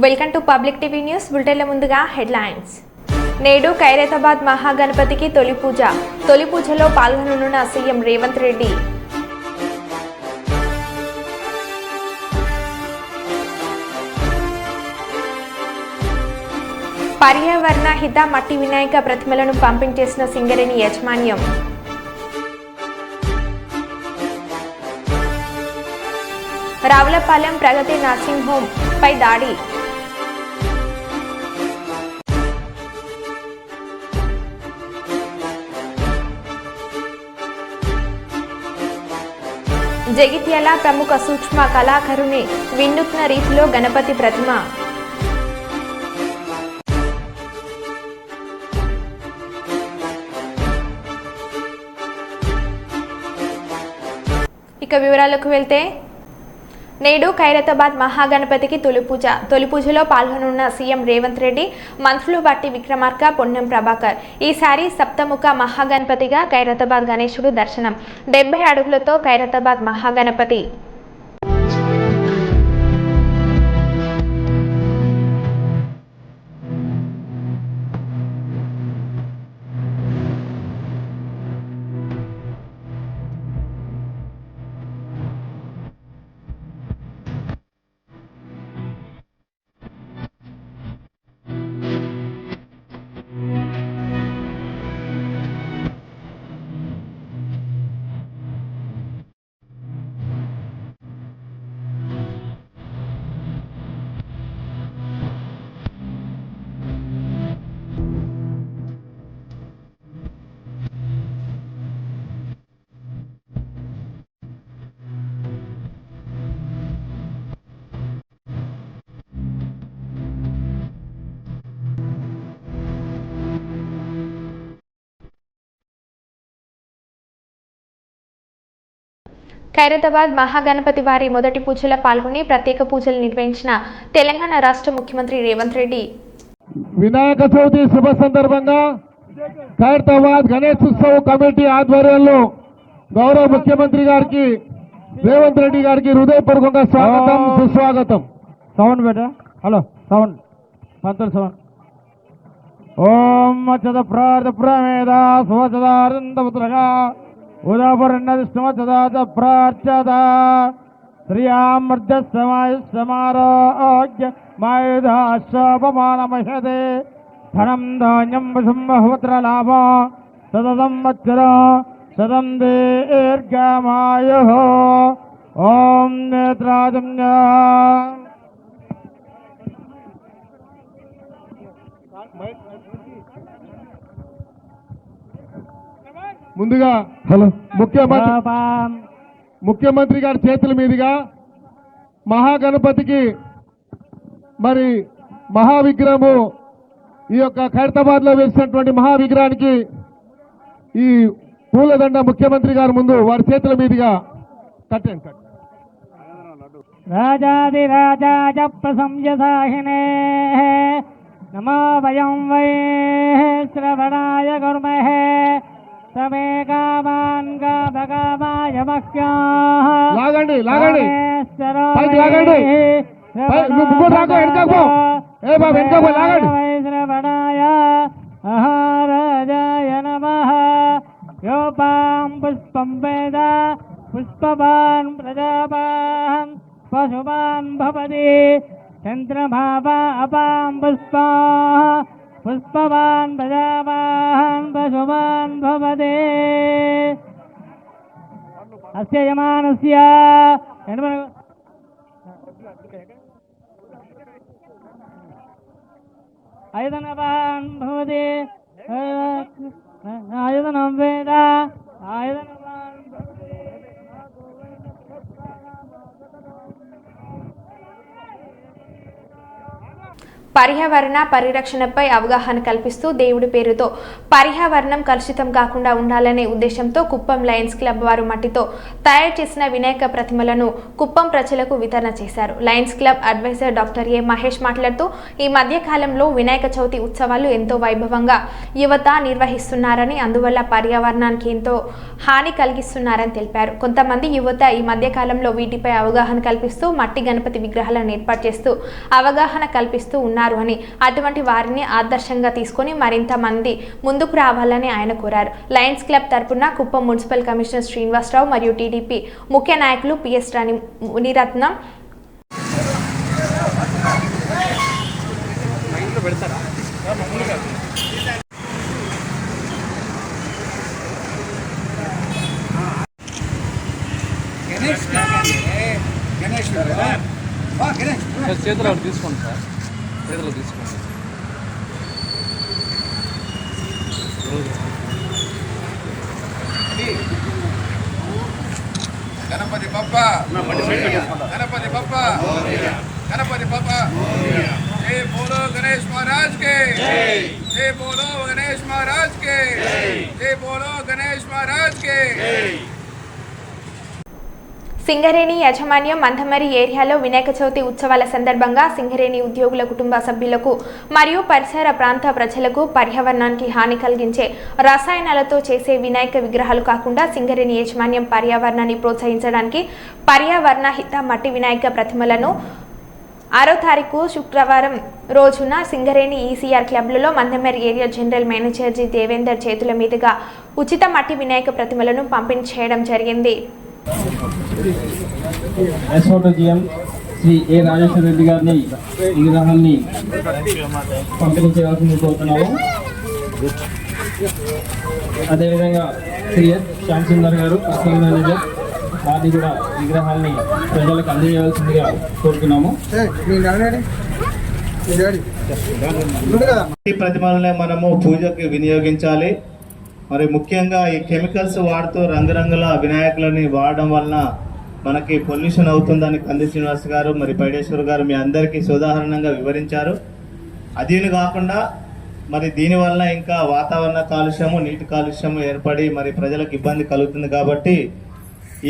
Welcome to public TV news బులెటిన్ల ముందుగా headlines. నేడు ఖైరతాబాద్ మహాగణపతికి తొలి పూజ. తొలి పూజలో పాల్గొననున్న సీఎం రేవంత్ రెడ్డి. పర్యావరణ హిత మట్టి వినాయక ప్రతిమలను పంపిణీ చేసిన సింగరేణి యాజమాన్యం. రావులపాలెం ప్రగతి నర్సింగ్ హోమ్ పై దాడి. జగిత్యాల ప్రముఖ సూక్ష్మ కళాకారుని వినూత్న రీతిలో గణపతి ప్రతిమ. ఇక వివరాలకు వెళ్తే నేడు ఖైరతాబాద్ మహాగణపతికి తొలి పూజ. తొలి పూజలో పాల్గొనున్న సీఎం రేవంత్ రెడ్డి, మంత్రులు బట్టి విక్రమార్క, పొన్నం ప్రభాకర్. ఈసారి సప్తముఖ మహాగణపతిగా ఖైరతాబాద్ గణేశుడు దర్శనం. 70 అడుగులతో ఖైరతాబాద్ మహాగణపతి ఖైరతాబాద్ మహాగణపతి వారి మొదటి పూజలో పాల్గొని ప్రత్యేక పూజలు నిర్వహించిన తెలంగాణ రాష్ట్ర ముఖ్యమంత్రి రేవంత్ రెడ్డి. వినాయక చవితి శుభ సందర్భంగా ఖైరతాబాద్ గణేష్ ఉత్సవ కమిటీ ఆధ్వర్యంలో గౌరవ ముఖ్యమంత్రి గారికి రేవంత్ రెడ్డి గారికి హృదయపూర్వకంగా స్వాగతం, సుస్వాగతం. సౌండ్ బేటా, హలో సౌండ్, పంతులు సౌండ్. ఓం అచ్చద ప్రార్థ ప్రమేద సువచదారందపుత్రగా ఉదాపరణదిష్టమచదాచ ప్రార్చద శ్రియామర్జస్సమాయుస్సమారోగ్య మాయుధాశ్వపమానమహ్యతే ధనం ధాన్యం వసుంబహుపుత్రలాభ సతతం వత్సర శతం దీర్ఘమాయుః. ఓం నేత్రాజమ్య. ముందుగా హలో ముఖ్యమంత్రి గారి చేతుల మీదుగా మహాగణపతికి మరి మహావిగ్రహము, ఈ యొక్క ఖైరతాబాద్ లో వేసినటువంటి మహావిగ్రహానికి ఈ పూలదండ ముఖ్యమంత్రి గారి ముందు వారి చేతుల మీదుగా కట్టండి. రాజాది రాజాజ ప్రసంజసాహినే నమో వయం వై శ్రవణాయ కుర్మహే సమే కామాన్ కామకామాయ మహ్యాః. లాగండి లాగండి పైకి లాగండి, ముగ్గురు రాకో వెనకో, ఏ బాబు వెనకో లాగండి. శ్రవణాయ మహారాజాయ నమః. యోపాం పుష్పం వేద పుష్పవాన్ ప్రజావాన్ పశువాన్ భవతి. చంద్రమావా అపాం పుష్పా పుష్పవాన్ ప్రజావాన్ పశువాన్ భవతి. అస్య యమానస్య ఆయుధనవాన్ భవతి. ఆయుధనం వేద ఆయుధనవాన్ భవతి. పర్యావరణ పరిరక్షణపై అవగాహన కల్పిస్తూ దేవుడి పేరుతో పర్యావరణం కలుషితం కాకుండా ఉండాలనే ఉద్దేశంతో కుప్పం లయన్స్ క్లబ్ వారు మట్టితో తయారు చేసిన వినాయక ప్రతిమలను కుప్పం ప్రజలకు వితరణ చేశారు. Lions club advisor doctor A Mahesh మాట్లాడుతూ ఈ మధ్య కాలంలో వినాయక చవితి ఉత్సవాలు ఎంతో వైభవంగా యువత నిర్వహిస్తున్నారని, అందువల్ల పర్యావరణానికి ఎంతో హాని కలిగిస్తున్నారని తెలిపారు. కొంతమంది యువత ఈ మధ్య కాలంలో వీటిపై అవగాహన కల్పిస్తూ మట్టి గణపతి విగ్రహాలను ఏర్పాటు చేస్తూ అవగాహన కల్పిస్తూ ఉన్నారు అని, అటువంటి వారిని ఆదర్శంగా తీసుకొని మరింత మంది ముందుకు రావాలని ఆయన కోరారు. లయన్స్ క్లబ్ తరపున కుప్పం మున్సిపల్ కమిషనర్ శ్రీనివాసరావు మరియు టీడీపీ ముఖ్య నాయకులు పిఎస్ రాణి మునిరత్నం, చేతులు తీసుకోండి సార్, చేతులు తీసుకోండి. గణపతి బప్ప, గణపతి బప్ప, గణపతి బప్ప. జై బోలో గణేష్ మహారాజ్ కే, జై బోలో గణేష్ మహారాజ్ కే, జై బోలో గణేష్ మహారాజ్ కే. సింగరేణి యాజమాన్యం మందమరి ఏరియాలో వినాయక చవితి ఉత్సవాల సందర్భంగా సింగరేణి ఉద్యోగుల కుటుంబ సభ్యులకు మరియు పరిసర ప్రాంత ప్రజలకు పర్యావరణానికి హాని కలిగించే రసాయనాలతో చేసే వినాయక విగ్రహాలు కాకుండా సింగరేణి యాజమాన్యం పర్యావరణాన్ని ప్రోత్సహించడానికి పర్యావరణ హిత మట్టి వినాయక ప్రతిమలను 6వ తారీఖు శుక్రవారం రోజున సింగరేణి ఈసీఆర్ క్లబ్లలో Mandamarri area general manager G Devender చేతుల మీదుగా ఉచిత మట్టి వినాయక ప్రతిమలను పంపిణీ చేయడం జరిగింది. ఎస్ఓటోజిఎం శ్రీ ఏ రాజేశ్వర రెడ్డి గారిని విగ్రహాన్ని పంపిణీ చేయాల్సింది కోరుతున్నాము. అదేవిధంగా శ్రీ ఎస్ శ్యామ్ సుందర్ గారు కస్టమర్ మేనేజర్ వారిని కూడా విగ్రహాన్ని ప్రజలకు అందజేయాల్సిందిగా కోరుతున్నాము. ఈ ప్రతిమలనే మనము పూజకి వినియోగించాలి. మరి ముఖ్యంగా ఈ కెమికల్స్ వాడుతూ రంగురంగుల వినాయకులని వాడడం వలన మనకి పొల్యూషన్ అవుతుందని కంది శ్రీనివాస్ గారు మరి పైడేశ్వర్ గారు మీ అందరికీ ఉదాహరణంగా వివరించారు. అదీని కాకుండా మరి దీనివల్ల ఇంకా వాతావరణ కాలుష్యము, నీటి కాలుష్యము ఏర్పడి మరి ప్రజలకు ఇబ్బంది కలుగుతుంది. కాబట్టి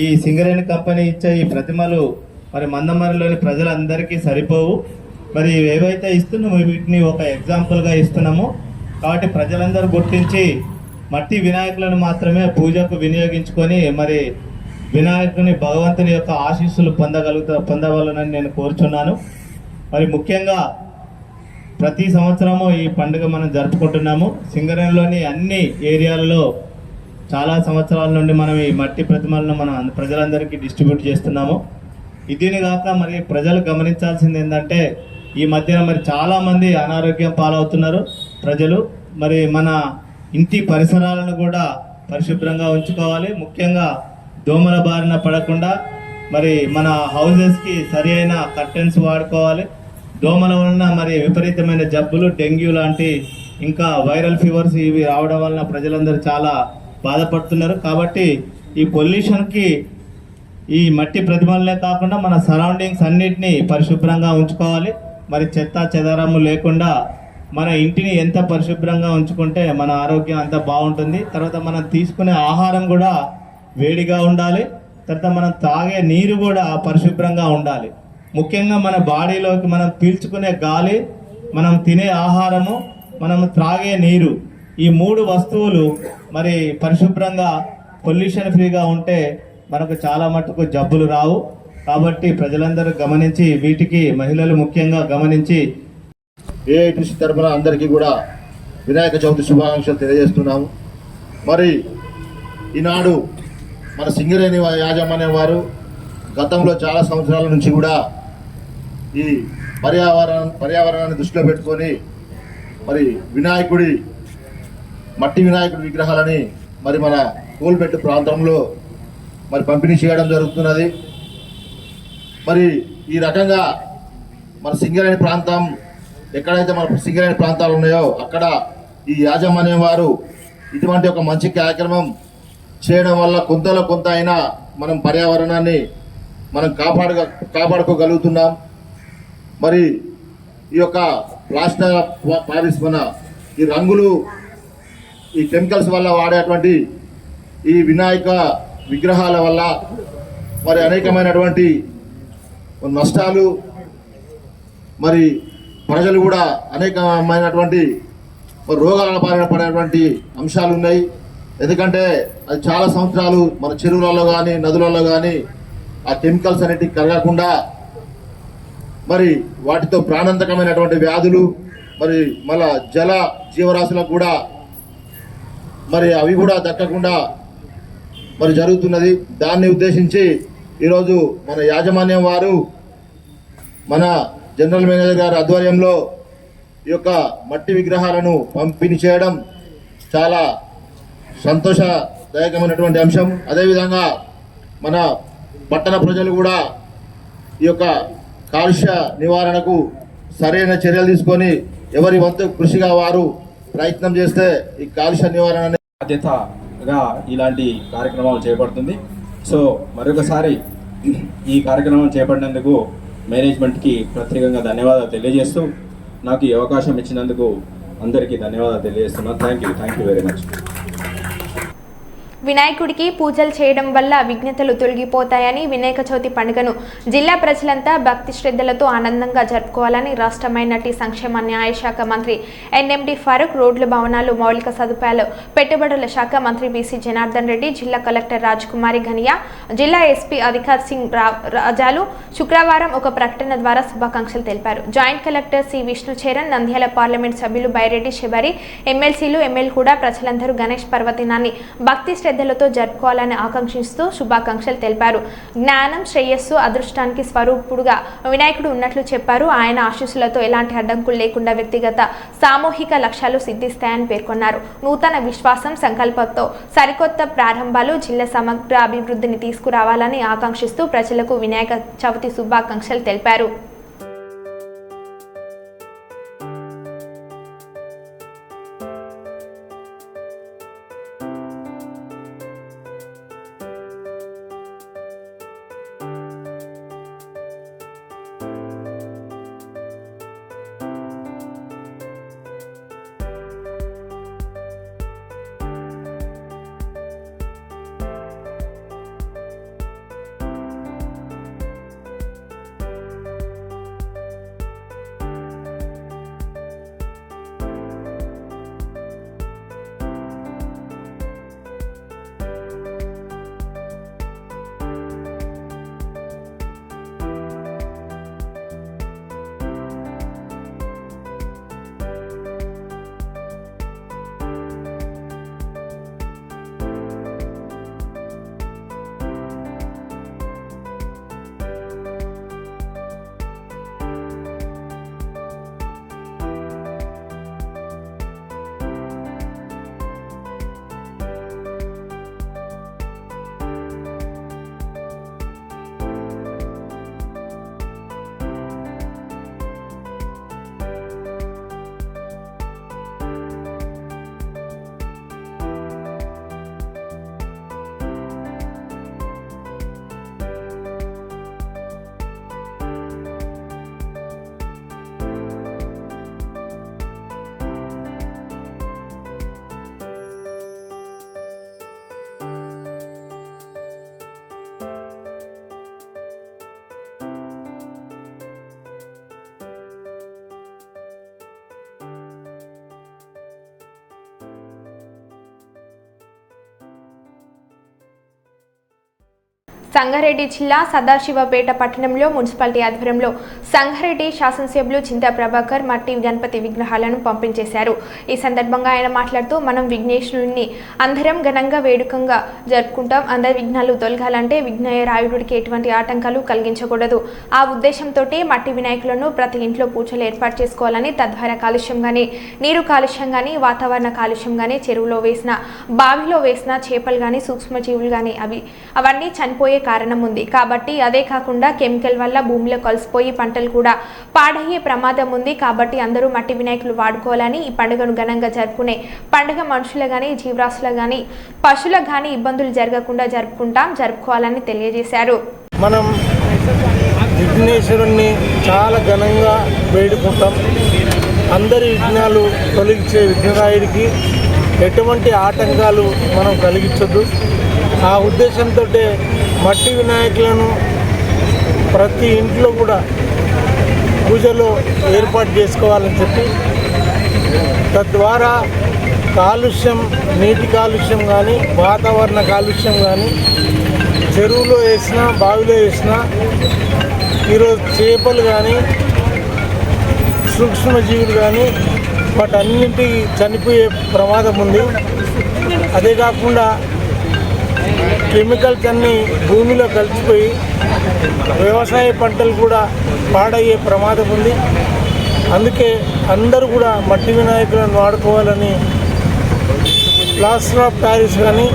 ఈ సింగరేణి కంపెనీ ఇచ్చే ఈ ప్రతిమలు మరి మందమరిలోని ప్రజలందరికీ సరిపోవు. మరి ఏవైతే ఇస్తున్నామో వీటిని ఒక ఎగ్జాంపుల్గా ఇస్తున్నాము. కాబట్టి ప్రజలందరూ గుర్తించి మట్టి వినాయకులను మాత్రమే పూజకు వినియోగించుకొని మరి వినాయకుని భగవంతుని యొక్క ఆశీస్సులు పొందవలనని నేను కోరుచున్నాను. మరి ముఖ్యంగా ప్రతి సంవత్సరము ఈ పండుగ మనం జరుపుకుంటున్నాము. సింగరేణిలోని అన్ని ఏరియాలలో చాలా సంవత్సరాల నుండి మనం ఈ మట్టి ప్రతిమలను మనం ప్రజలందరికీ డిస్ట్రిబ్యూట్ చేస్తున్నాము. ఇదిని కాక మరి ప్రజలు గమనించాల్సింది ఏంటంటే ఈ మధ్యన మరి చాలామంది అనారోగ్యం పాలవుతున్నారు ప్రజలు. మరి మన ఇంటి పరిసరాలను కూడా పరిశుభ్రంగా ఉంచుకోవాలి. ముఖ్యంగా దోమల బారిన పడకుండా మరి మన హౌజెస్కి సరి అయిన కర్టెన్స్ వాడుకోవాలి. దోమల వలన మరి విపరీతమైన జబ్బులు, డెంగ్యూ లాంటి ఇంకా వైరల్ ఫీవర్స్ ఇవి రావడం వలన ప్రజలందరూ చాలా బాధపడుతున్నారు. కాబట్టి ఈ పొల్యూషన్కి ఈ మట్టి ప్రతిమలనే కాకుండా మన సరౌండింగ్స్ అన్నిటినీ పరిశుభ్రంగా ఉంచుకోవాలి. మరి చెత్త చెదారము లేకుండా మన ఇంటిని ఎంత పరిశుభ్రంగా ఉంచుకుంటే మన ఆరోగ్యం అంత బాగుంటుంది. తర్వాత మనం తీసుకునే ఆహారం కూడా వేడిగా ఉండాలి. తర్వాత మనం తాగే నీరు కూడా పరిశుభ్రంగా ఉండాలి. ముఖ్యంగా మన బాడీలోకి మనం పీల్చుకునే గాలి, మనం తినే ఆహారము, మనం త్రాగే నీరు, ఈ 3 వస్తువులు మరి పరిశుభ్రంగా పొల్యూషన్ ఫ్రీగా ఉంటే మనకు చాలా మటుకు జబ్బులు రావు. కాబట్టి ప్రజలందరూ గమనించి వీటికి మహిళలు ముఖ్యంగా గమనించి ఏఐటీసీ తరఫున అందరికీ కూడా వినాయక చవితి శుభాకాంక్షలు తెలియజేస్తున్నాము. మరి ఈనాడు మన సింగరేణి యాజమాన్యం వారు గతంలో చాలా సంవత్సరాల నుంచి కూడా ఈ పర్యావరణాన్ని దృష్టిలో పెట్టుకొని మరి మట్టి వినాయకుడి విగ్రహాలని మరి మన కోల్బెట్టు ప్రాంతంలో మరి పంపిణీ చేయడం జరుగుతున్నది. మరి ఈ రకంగా మన సింగరేణి ప్రాంతం ఎక్కడైతే మన సింగరేణి ప్రాంతాలు ఉన్నాయో అక్కడ ఈ యాజమాన్యం వారు ఇటువంటి ఒక మంచి కార్యక్రమం చేయడం వల్ల కొంతలో కొంత అయినా మనం పర్యావరణాన్ని మనం కాపాడుకోగలుగుతున్నాం. మరి ఈ యొక్క ప్లాస్టర్ ప్యారిస్ మన ఈ రంగులు ఈ కెమికల్స్ వల్ల వాడేటువంటి ఈ వినాయక విగ్రహాల వల్ల మరి అనేకమైనటువంటి నష్టాలు, మరి ప్రజలు కూడా అనేకమైనటువంటి రోగాల బారిన పడేటువంటి అంశాలు ఉన్నాయి. ఎందుకంటే అది చాలా సంవత్సరాలు మన చెరువులలో కానీ నదులలో కానీ ఆ కెమికల్స్ అనేటివి కరగకుండా మరి వాటితో ప్రాణాంతకమైనటువంటి వ్యాధులు, మరి మళ్ళా జల జీవరాశులకు కూడా మరి అవి కూడా దక్కకుండా మరి జరుగుతున్నది. దాన్ని ఉద్దేశించి ఈరోజు మన యాజమాన్యం వారు మన జనరల్ మేనేజర్ గారి ఆధ్వర్యంలో ఈ యొక్క మట్టి విగ్రహాలను పంపిణీ చేయడం చాలా సంతోషదాయకమైనటువంటి అంశం. అదేవిధంగా మన పట్టణ ప్రజలు కూడా ఈ యొక్క కాలుష్య నివారణకు సరైన చర్యలు తీసుకొని ఎవరి వంతు కృషిగా వారు ప్రయత్నం చేస్తే ఈ కాలుష్య నివారణ బాధ్యతగా ఇలాంటి కార్యక్రమాలు చేపడుతుంది. సో మరొకసారి ఈ కార్యక్రమం చేపట్టినందుకు మేనేజ్మెంట్కి ప్రత్యేకంగా ధన్యవాదాలు తెలియజేస్తూ నాకు ఈ అవకాశం ఇచ్చినందుకు అందరికీ ధన్యవాదాలు తెలియజేస్తున్నాను. Thank you very much. వినాయకుడికి పూజలు చేయడం వల్ల విఘ్నతలు తొలగిపోతాయని వినాయక చవితి పండుగను జిల్లా ప్రజలంతా భక్తి శ్రద్ధలతో ఆనందంగా జరుపుకోవాలని రాష్ట్ర మైనార్టీ సంక్షేమ న్యాయ శాఖ మంత్రి ఎన్ఎండి ఫారూక్, రోడ్లు, భవనాలు, మౌలిక సదుపాయాలు, పెట్టుబడుల శాఖ మంత్రి బీసీ జనార్దన్ రెడ్డి, జిల్లా కలెక్టర్ రాజ్కుమారి ఘనియా, జిల్లా ఎస్పీ అధికార్ సింగ్ రాజాలు శుక్రవారం ఒక ప్రకటన ద్వారా శుభాకాంక్షలు తెలిపారు. Joint collector C Vishnucharan, Nandyal parliament సభ్యులు బైరెడ్డి శబరి, ఎమ్మెల్సీలు, ఎమ్మెల్యే కూడా ప్రజలందరూ గణేష్ పర్వదినాన్ని భక్తి శ్రద్ధలతో జరుపుకోవాలని ఆకాంక్షిస్తూ శుభాకాంక్షలు తెలిపారు. జ్ఞానం, శ్రేయస్సు, అదృష్టానికి స్వరూపుడుగా వినాయకుడు ఉన్నట్లు చెప్పారు. ఆయన ఆశీస్సులతో ఎలాంటి అడ్డంకులు లేకుండా వ్యక్తిగత, సామూహిక లక్ష్యాలు సిద్ధిస్తాయని పేర్కొన్నారు. నూతన విశ్వాసం, సంకల్పంతో సరికొత్త ప్రారంభాలు జిల్లా సమగ్ర అభివృద్ధిని తీసుకురావాలని ఆకాంక్షిస్తూ ప్రజలకు వినాయక చవితి శుభాకాంక్షలు తెలిపారు. సంగారెడ్డి జిల్లా సదాశివపేట పట్టణంలో మున్సిపాలిటీ ఆధ్వర్యంలో సంగారెడ్డి శాసనసభ్యులు చింతా ప్రభాకర్ మట్టి గణపతి విగ్రహాలను పంపించేశారు. ఈ సందర్భంగా ఆయన మాట్లాడుతూ మనం విఘ్నేశ్వరుని అందరం ఘనంగా వేడుకంగా జరుపుకుంటాం. అందరి విఘ్నాలు తొలగాలంటే విఘ్నరాయుడికి ఎటువంటి ఆటంకాలు కలిగించకూడదు. ఆ ఉద్దేశంతో మట్టి వినాయకులను ప్రతి ఇంట్లో పూజలు ఏర్పాటు చేసుకోవాలని, తద్వారా కాలుష్యం కానీ, నీరు కాలుష్యం కానీ, వాతావరణ కాలుష్యం కానీ, చెరువులో వేసిన, బావిలో వేసిన చేపలు కానీ, సూక్ష్మజీవులు కానీ అవన్నీ చనిపోయే కారణం ఉంది. కాబట్టి అదే కాకుండా కెమికల్ వల్ల భూమిలో కలిసిపోయి పంటలు కూడా పాడయ్యే ప్రమాదం ఉంది. కాబట్టి అందరూ మట్టి వినాయకులు వాడుకోవాలని, ఈ పండుగను ఘనంగా జరుపుకునే పండుగ మనుషులు కానీ, జీవరాశులు కానీ, పశువులకు కానీ ఇబ్బందులు జరగకుండా జరుపుకోవాలని తెలియజేశారు. మనం విఘ్నేశ్వరుణ్ణి చాలా ఘనంగా వేడుకుంటాం. అందరి విఘ్నాలు తొలగించే విఘ్నరాయుడికి ఎటువంటి ఆటంకాలు మనం కలిగించొద్దు. ఆ ఉద్దేశంతో మట్టి వినాయకులను ప్రతి ఇంట్లో కూడా పూజలో ఏర్పాటు చేసుకోవాలని చెప్పి, తద్వారా కాలుష్యం, నీటి కాలుష్యం కానీ, వాతావరణ కాలుష్యం కానీ, చెరువులో వేసినా బావిలో వేసినా ఈరోజు చేపలు కానీ, సూక్ష్మజీవులు కానీ వాటన్నింటికి చనిపోయే ప్రమాదం ఉంది. అదే కాకుండా కెమికల్స్ అన్నీ భూమిలో కలిసిపోయి వ్యవసాయ పంటలు కూడా పాడయ్యే ప్రమాదం ఉంది. అందుకే అందరూ కూడా మట్టి వినాయకులను వాడుకోవాలని, ప్లాస్టర్ ఆఫ్ ప్యారిస్ కానీ,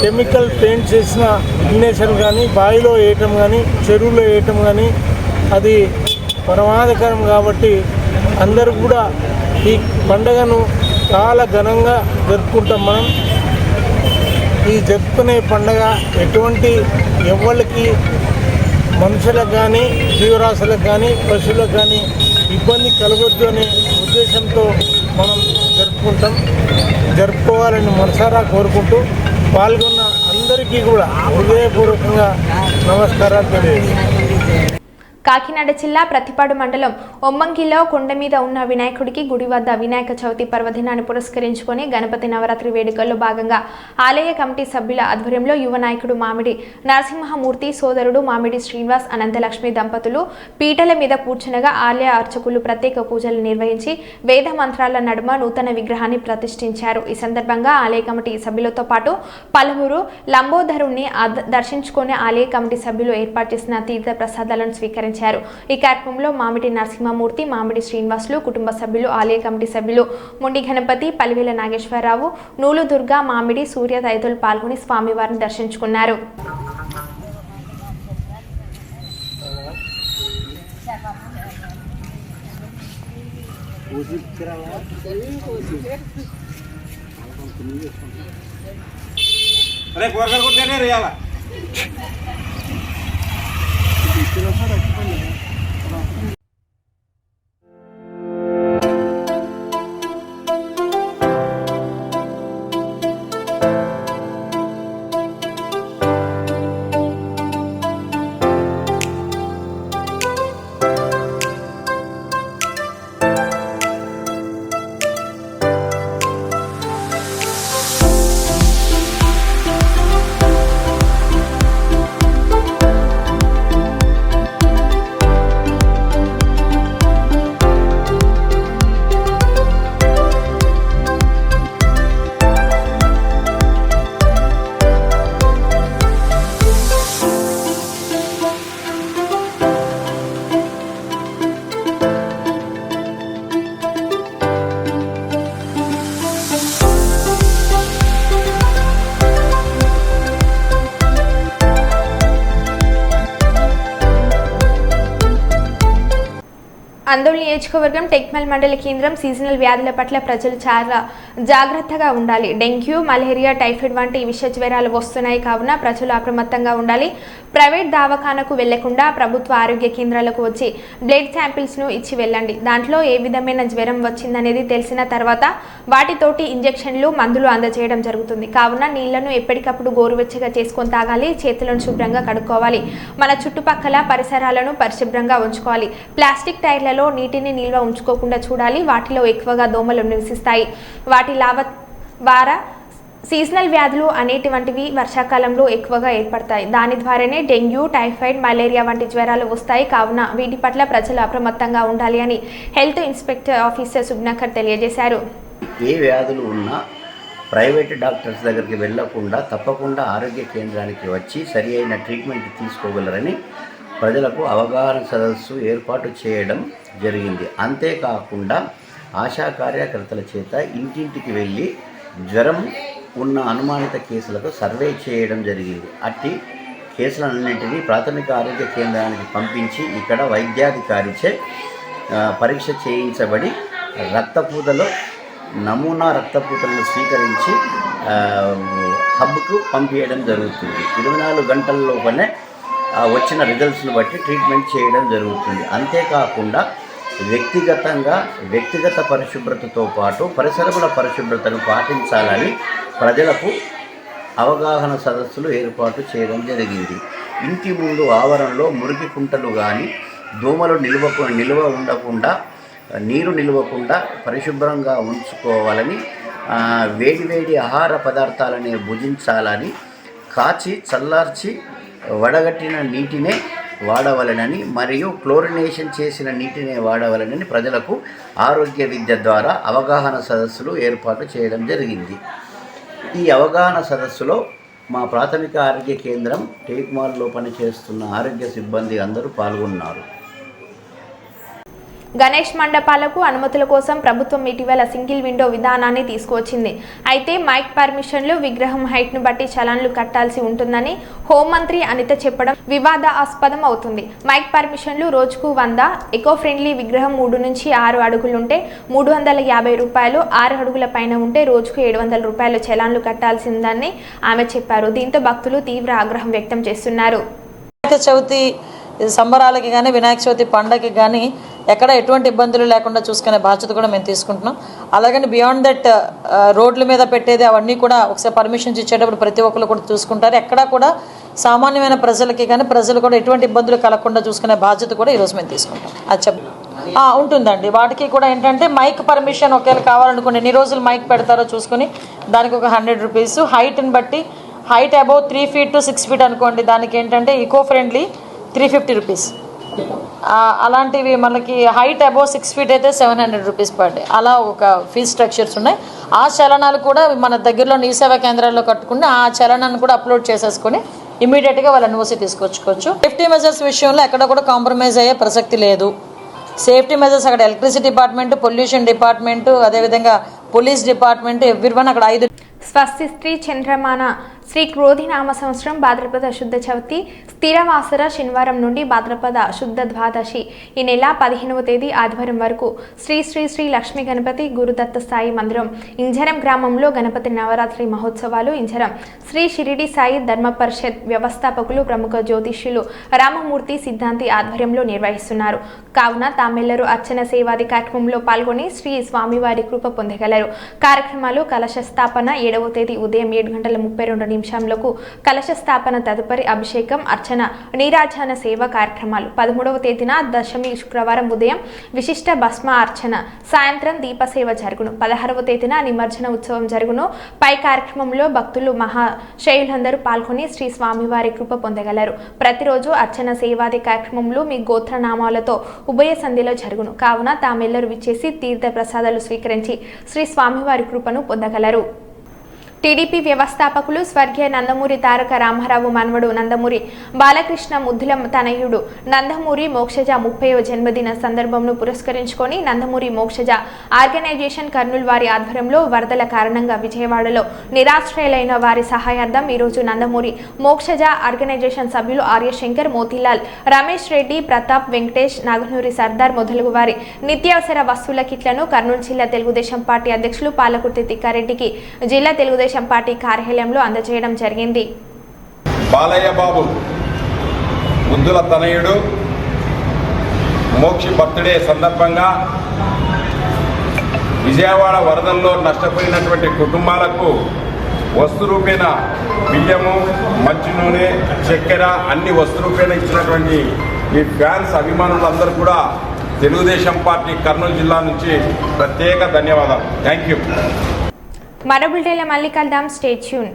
కెమికల్ పెయింట్ చేసిన ఇగ్నేషన్ కానీ, బావిలో వేయటం కానీ, చెరువులో వేయటం కానీ అది ప్రమాదకరం. కాబట్టి అందరూ కూడా ఈ పండుగను చాలా ఘనంగా జరుపుకుంటాం. మనం ఈ జరుపుకునే పండుగ ఎటువంటి ఎవరికి, మనుషులకు కానీ, జీవరాశులకు కానీ, పశువులకు కానీ ఇబ్బంది కలగొద్దు అనే ఉద్దేశంతో మనం జరుపుకోవాలని మనసారా కోరుకుంటూ పాల్గొన్న అందరికీ కూడా హృదయపూర్వకంగా నమస్కారాలు తెలియజేస్తున్నాను. కాకినాడ జిల్లా ప్రతిపాడు మండలం ఒమ్మంగిలో కొండ మీద ఉన్న వినాయకుడికి గుడి వద్ద వినాయక చవితి పర్వదినాన్ని పురస్కరించుకొని గణపతి నవరాత్రి వేడుకల్లో భాగంగా ఆలయ కమిటీ సభ్యుల ఆధ్వర్యంలో యువ నాయకుడు మామిడి నరసింహమూర్తి, సోదరుడు మామిడి శ్రీనివాస్, అనంతలక్ష్మి దంపతులు పీటల మీద కూర్చునగా ఆలయ అర్చకులు ప్రత్యేక పూజలు నిర్వహించి వేద మంత్రాల నడుమ నూతన విగ్రహాన్ని ప్రతిష్ఠించారు. ఈ సందర్భంగా ఆలయ కమిటీ సభ్యులతో పాటు పలువురు లంబోదరుణ్ణి దర్శించుకునే ఆలయ కమిటీ సభ్యులు ఏర్పాటు చేసిన తీర్థ ప్రసాదాలను స్వీకరించారు. ఈ కార్యక్రమంలో మామిడి నరసింహమూర్తి, మామిడి శ్రీనివాసులు, కుటుంబ సభ్యులు, ఆలయ కమిటీ సభ్యులు ముండి గణపతి, పలివేల నాగేశ్వరరావు, నూలు దుర్గా, మామిడి సూర్య తదితరులు పాల్గొని స్వామివారిని దర్శించుకున్నారు. అందోళన నియోజకవర్గం టెక్మల్ మండల కేంద్రం సీజనల్ వ్యాధుల పట్ల ప్రజలు చాలా జాగ్రత్తగా ఉండాలి. డెంగ్యూ, మలేరియా, టైఫాయిడ్ వంటి విష జ్వరాలు వస్తున్నాయి కావున ప్రజలు అప్రమత్తంగా ఉండాలి. ప్రైవేట్ దవాఖానకు వెళ్లకుండా ప్రభుత్వ ఆరోగ్య కేంద్రాలకు వచ్చి బ్లడ్ శాంపిల్స్ను ఇచ్చి వెళ్ళండి. దాంట్లో ఏ విధమైన జ్వరం వచ్చిందనేది తెలిసిన తర్వాత వాటితోటి ఇంజెక్షన్లు, మందులు అందజేయడం జరుగుతుంది. కావున నీళ్లను ఎప్పటికప్పుడు గోరువెచ్చగా చేసుకొని తాగాలి. చేతులను శుభ్రంగా కడుక్కోవాలి. మన చుట్టుపక్కల పరిసరాలను పరిశుభ్రంగా ఉంచుకోవాలి. ప్లాస్టిక్ టైర్లలో నీటిని నిల్వ ఉంచుకోకుండా చూడాలి. వాటిలో ఎక్కువగా దోమలు నివసిస్తాయి. వాటి ద్వారా సీజనల్ వ్యాధులు అనేటువంటివి వర్షాకాలంలో ఎక్కువగా ఏర్పడతాయి. దాని ద్వారానే డెంగ్యూ, టైఫాయిడ్, మలేరియా వంటి జ్వరాలు వస్తాయి. కావున వీటి పట్ల ప్రజలు అప్రమత్తంగా ఉండాలి అని హెల్త్ ఇన్స్పెక్టర్ ఆఫీసర్ సుబ్నాకర్ తెలియజేశారు. ఏ వ్యాధులు ఉన్నా ప్రైవేట్ డాక్టర్స్ దగ్గరికి వెళ్లకుండా తప్పకుండా ఆరోగ్య కేంద్రానికి వచ్చి సరి అయిన ట్రీట్మెంట్ తీసుకోగలరని ప్రజలకు అవగాహన సదస్సు ఏర్పాటు చేయడం జరిగింది. అంతేకాకుండా ఆశా కార్యకర్తల చేత ఇంటింటికి వెళ్ళి జ్వరం ఉన్న అనుమానిత కేసులకు సర్వే చేయడం జరిగింది. అట్టి కేసులన్నింటినీ ప్రాథమిక ఆరోగ్య కేంద్రానికి పంపించి ఇక్కడ వైద్యాధికారిచే పరీక్ష చేయించబడి రక్తపూతలో నమూనా రక్తపూతలను స్వీకరించి హబ్కు పంపించడం జరుగుతుంది. 24 గంటల్లోపనే వచ్చిన రిజల్ట్స్ను బట్టి ట్రీట్మెంట్ చేయడం జరుగుతుంది. అంతేకాకుండా వ్యక్తిగత పరిశుభ్రతతో పాటు పరిసరముల పరిశుభ్రతను పాటించాలని ప్రజలకు అవగాహన సదస్సులు ఏర్పాటు చేయడం జరిగింది. ఇంటి ముందు ఆవరణలో మురికి కుంటలు కానీ దోమలు నీరు నిలవకుండా పరిశుభ్రంగా ఉంచుకోవాలని, వేడి ఆహార పదార్థాలనే భుజించాలని, కాచి చల్లార్చి వడగట్టిన నీటినే వాడవలనని మరియు క్లోరినేషన్ చేసిన నీటినే వాడవలనని ప్రజలకు ఆరోగ్య విద్య ద్వారా అవగాహన సదస్సులు ఏర్పాటు చేయడం జరిగింది. ఈ అవగాహన సదస్సులో మా ప్రాథమిక ఆరోగ్య కేంద్రం టేక్మాల్లో పనిచేస్తున్న ఆరోగ్య సిబ్బంది అందరూ పాల్గొన్నారు. గణేష్ మండపాలకు అనుమతుల కోసం ప్రభుత్వం ఇటీవల సింగిల్ విండో విధానాన్ని తీసుకువచ్చింది. అయితే మైక్ పర్మిషన్లు విగ్రహం హైట్ను బట్టి చలాన్లు కట్టాల్సి ఉంటుందని హోంమంత్రి అనిత చెప్పడం వివాదాస్పదం అవుతుంది. మైక్ పర్మిషన్లు రోజుకు 100, ఎకో ఫ్రెండ్లీ విగ్రహం 3 నుంచి 6 అడుగులుంటే 350 రూపాయలు, 6 అడుగుల పైన ఉంటే రోజుకు 700 రూపాయలు చలాన్లు కట్టాల్సిందని ఆమె చెప్పారు. దీంతో భక్తులు తీవ్ర ఆగ్రహం వ్యక్తం చేస్తున్నారు. చవితి సంబరాలకి కానీ వినాయక చవితి పండగకి కానీ ఎక్కడ ఎటువంటి ఇబ్బందులు లేకుండా చూసుకునే బాధ్యత కూడా మేము తీసుకుంటున్నాం. అలాగని బియాండ్ దట్ రోడ్ల మీద పెట్టేది అవన్నీ కూడా ఒకసారి పర్మిషన్స్ ఇచ్చేటప్పుడు ప్రతి ఒక్కరు కూడా చూసుకుంటారు. ఎక్కడా కూడా సామాన్యమైన ప్రజలకి కానీ ప్రజలు కూడా ఎటువంటి ఇబ్బందులు కలగకుండా చూసుకునే బాధ్యత కూడా ఈరోజు మేము తీసుకుంటాం. అది ఉంటుందండి. వాటికి కూడా ఏంటంటే మైక్ పర్మిషన్ ఒకవేళ కావాలనుకోండి ఎన్ని రోజులు మైక్ పెడతారో చూసుకొని దానికి ఒక 100 రూపీస్, హైట్ని బట్టి height above 3 feet to 6 feet అనుకోండి, దానికి ఏంటంటే ఈకో ఫ్రెండ్లీ 350 రూపీస్. అలాంటివి మనకి హైట్ అబౌవ్ 6 feet అయితే 700 రూపీస్ పర్ డే. అలా ఒక ఫీజ్ స్ట్రక్చర్స్ ఉన్నాయి. ఆ చలనాలు కూడా మన దగ్గరలో ఈ సేవా కేంద్రాల్లో కట్టుకుని ఆ చలనాన్ని కూడా అప్లోడ్ చేసేసుకొని ఇమీడియట్గా వాళ్ళ ఎన్ఓసి తీసుకొచ్చుకోవచ్చు. సేఫ్టీ మెజర్స్ విషయంలో ఎక్కడ కూడా కాంప్రమైజ్ అయ్యే ప్రసక్తి లేదు. సేఫ్టీ మెజర్స్ అక్కడ ఎలక్ట్రిసిటీ డిపార్ట్మెంట్, పొల్యూషన్ డిపార్ట్మెంట్, అదేవిధంగా పోలీస్ డిపార్ట్మెంట్, ఎవ్రీవన్ అక్కడ 5 స్వస్తి శ్రీ చంద్రమాన శ్రీ క్రోధినామ సంవత్సరం భాద్రపద శుద్ధ చవితి స్థిరవాసర శనివారం నుండి భాద్రపద శుద్ధ ద్వాదశి ఈ నెల 15వ తేదీ ఆదివారం వరకు శ్రీ శ్రీ శ్రీ లక్ష్మీ గణపతి గురుదత్త స్థాయి మందిరం ఇంజరం గ్రామంలో గణపతి నవరాత్రి మహోత్సవాలు ఇంజరం శ్రీ షిరిడి సాయి ధర్మ పరిషత్ వ్యవస్థాపకులు ప్రముఖ జ్యోతిష్యులు రామమూర్తి సిద్ధాంతి ఆధ్వర్యంలో నిర్వహిస్తున్నారు. కావున తామెల్లరూ అర్చన సేవాది కార్యక్రమంలో పాల్గొని శ్రీ స్వామివారి కృప పొందగలరు. కార్యక్రమాలు కలశ స్థాపన 7వ తేదీ ఉదయం 7:32 నిమిషాలకు కలశ స్థాపన, తదుపరి అభిషేకం, అర్చన, నీరాజన సేవ కార్యక్రమాలు. 13వ తేదీన దశమి శుక్రవారం ఉదయం విశిష్ట భస్మ అర్చన, సాయంత్రం దీపసేవ జరుగును. 16వ తేదీన నిమజ్జన ఉత్సవం జరుగును. పై కార్యక్రమంలో భక్తులు మహాశయులందరూ పాల్గొని శ్రీ స్వామివారి కృప పొందగలరు. ప్రతిరోజు అర్చన సేవాది కార్యక్రమంలో మీ గోత్రనామాలతో ఉభయ సంధిలో జరుగును. కావున తామెల్లరూ విచ్చేసి తీర్థ ప్రసాదాలు స్వీకరించి శ్రీ స్వామివారి కృపను పొందగలరు. టీడీపీ వ్యవస్థాపకులు స్వర్గీయ నందమూరి తారక రామారావు మనవడు నందమూరి బాలకృష్ణ ముద్దుల తనయుడు నందమూరి మోక్షజ 30వ జన్మదిన సందర్భంను పురస్కరించుకొని నందమూరి మోక్షజ ఆర్గనైజేషన్ కర్నూలు వారి ఆధ్వర్యంలో వరదల కారణంగా విజయవాడలో నిరాశ్రయులైన వారి సహాయార్థం ఈరోజు నందమూరి మోక్షజ ఆర్గనైజేషన్ సభ్యులు ఆర్యశంకర్, మోతీలాల్, రమేష్ రెడ్డి, ప్రతాప్, వెంకటేష్, నాగనూరి సర్దార్ మొదలగు వారి నిత్యావసర వస్తువుల కిట్లను కర్నూలు జిల్లా తెలుగుదేశం పార్టీ అధ్యక్షులు పాలకుర్తి తిక్కారెడ్డికి జిల్లా తెలుగుదేశం పార్టీ కార్యాలయంలో అందజేయడం జరిగింది. బాలయ్య బాబు ముద్దుల తనయుడు మోక్షి బర్త్డే సందర్భంగా విజయవాడ వరదల్లో నష్టపోయినటువంటి కుటుంబాలకు వస్తు రూపేణ బియ్యము, మంచి నూనె, చక్కెర అన్ని వస్తు రూపేణ ఇచ్చినటువంటి ఈ ఫ్యాన్స్ అభిమానులందరూ కూడా తెలుగుదేశం పార్టీ కర్నూలు జిల్లా నుంచి ప్రత్యేక ధన్యవాదాలు. Thank you. మరో బులెటిన్లో మళ్ళీ కలుద్దాం. Stay tune.